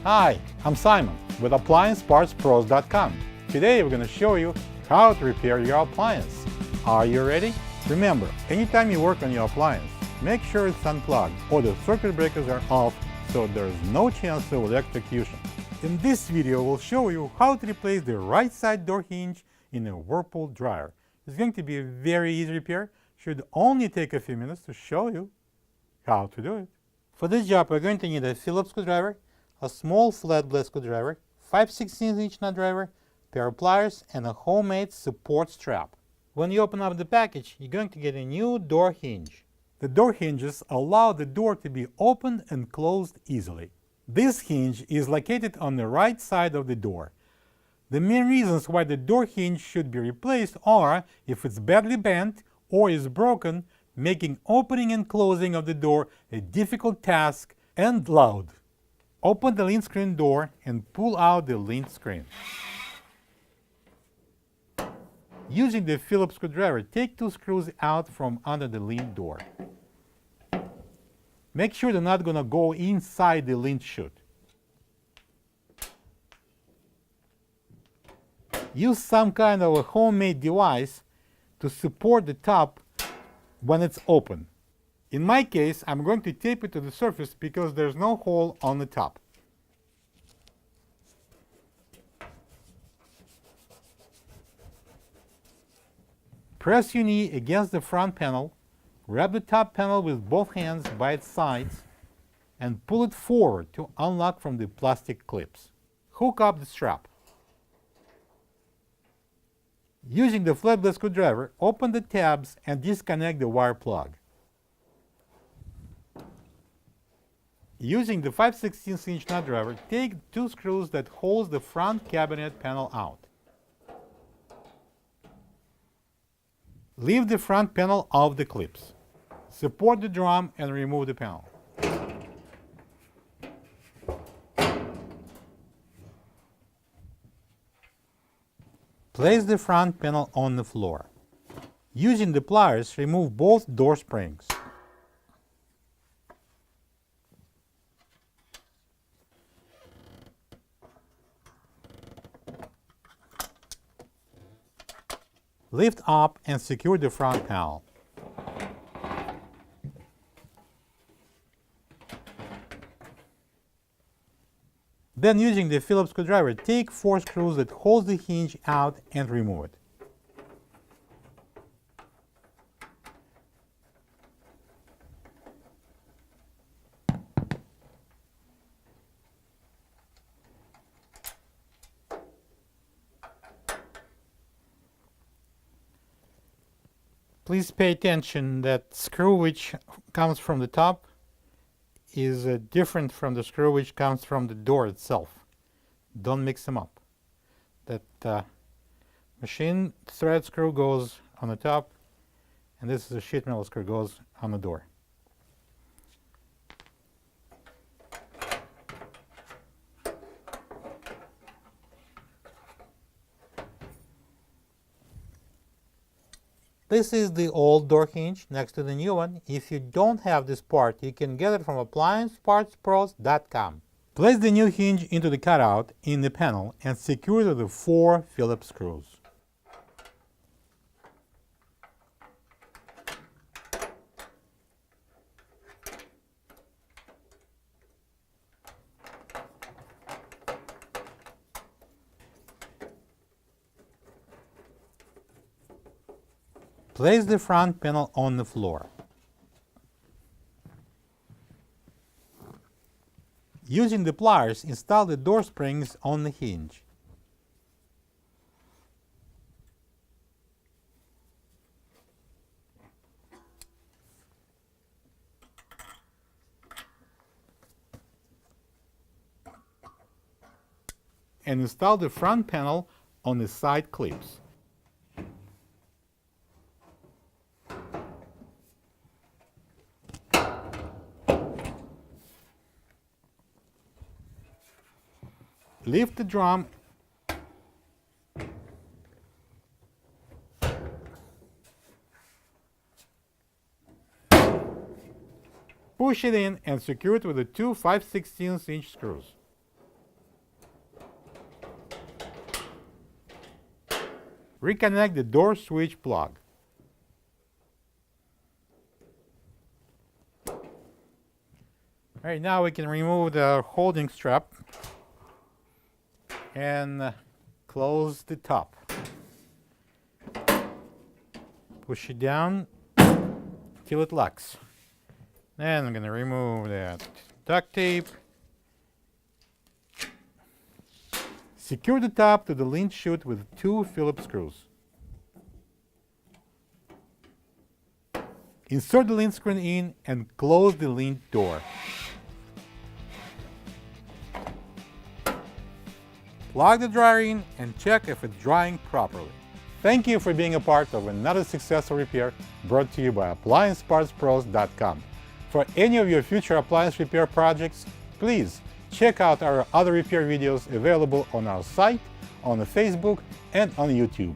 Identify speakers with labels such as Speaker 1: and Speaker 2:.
Speaker 1: Hi, I'm Simon with AppliancePartsPros.com. Today we're going to show you how to repair your appliance. Are you ready? Remember, anytime you work on your appliance, make sure it's unplugged or the circuit breakers are off so there's no chance of electrocution. In this video, we'll show you how to replace the right side door hinge in a Whirlpool dryer. It's going to be a very easy repair. Should only take a few minutes to show you how to do it. For this job, we're going to need a Phillips screwdriver, a small flat blade screwdriver, 5/16" nut driver, pair of pliers, and a homemade support strap. When you open up the package, you're going to get a new door hinge. The door hinges allow the door to be opened and closed easily. This hinge is located on the right side of the door. The main reasons why the door hinge should be replaced are if it's badly bent or is broken, making opening and closing of the door a difficult task and loud. Open the lint screen door and pull out the lint screen. Using the Phillips screwdriver, take 2 screws out from under the lint door. Make sure they're not going to go inside the lint chute. Use some kind of a homemade device to support the top when it's open. In my case, I'm going to tape it to the surface because there's no hole on the top. Press your knee against the front panel, grab the top panel with both hands by its sides, and pull it forward to unlock from the plastic clips. Hook up the strap. Using the flat blade screwdriver, open the tabs and disconnect the wire plug. Using the 5/16" nut driver, take 2 screws that hold the front cabinet panel out. Leave the front panel off the clips. Support the drum and remove the panel. Place the front panel on the floor. Using the pliers, remove both door springs. Lift up and secure the front panel. Then, using the Phillips screwdriver, take 4 screws that hold the hinge out and remove it. Please pay attention that screw which comes from the top is different from the screw which comes from the door itself. Don't mix them up. That machine thread screw goes on the top, and this is a sheet metal screw goes on the door. This is the old door hinge next to the new one. If you don't have this part, you can get it from AppliancePartsPros.com. Place the new hinge into the cutout in the panel and secure to the 4 Phillips screws. Place the front panel on the floor. Using the pliers, install the door springs on the hinge. And install the front panel on the side clips. Lift the drum push it in and secure it with the 2 5/16" screws. Reconnect the door switch plug. All right, now we can remove the holding strap and close the top. Push it down till it locks. Then I'm going to remove that duct tape. Secure the top to the Lint chute with 2 Phillips screws. Insert the Lint screen in and close the Lint door. Plug the dryer in and check if it's drying properly. Thank you for being a part of another successful repair brought to you by AppliancePartsPros.com. For any of your future appliance repair projects, please check out our other repair videos available on our site, on Facebook, and on YouTube.